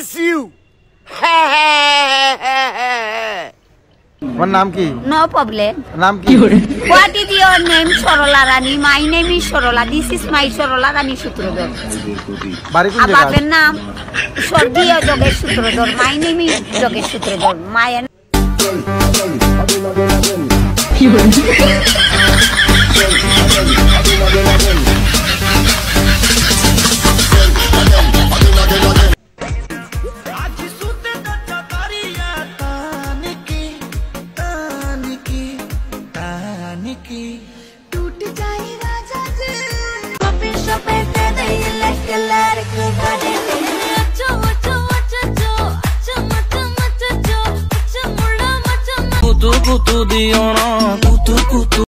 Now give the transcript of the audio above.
miss you. তোমার নাম কি? No problem. নাম কি? What is your name, Sorola Rani? My name is Sorola. This is my Sorola Rani Sutrodor. বাড়ি কোন জায়গা? আপনার নাম স্বর্গীয় যোগেশ সূত্রধর। My name is Yogesh Sutradhar. My टूट जाए राजा जी शॉपिंग पे दे दे लेके लड़के गाड़ी अच्छा अच्छा अच्छा अच्छा अच्छा अच्छा अच्छा अच्छा मुड़ा मचा कुतु कुतु दियोना कुतु कुतु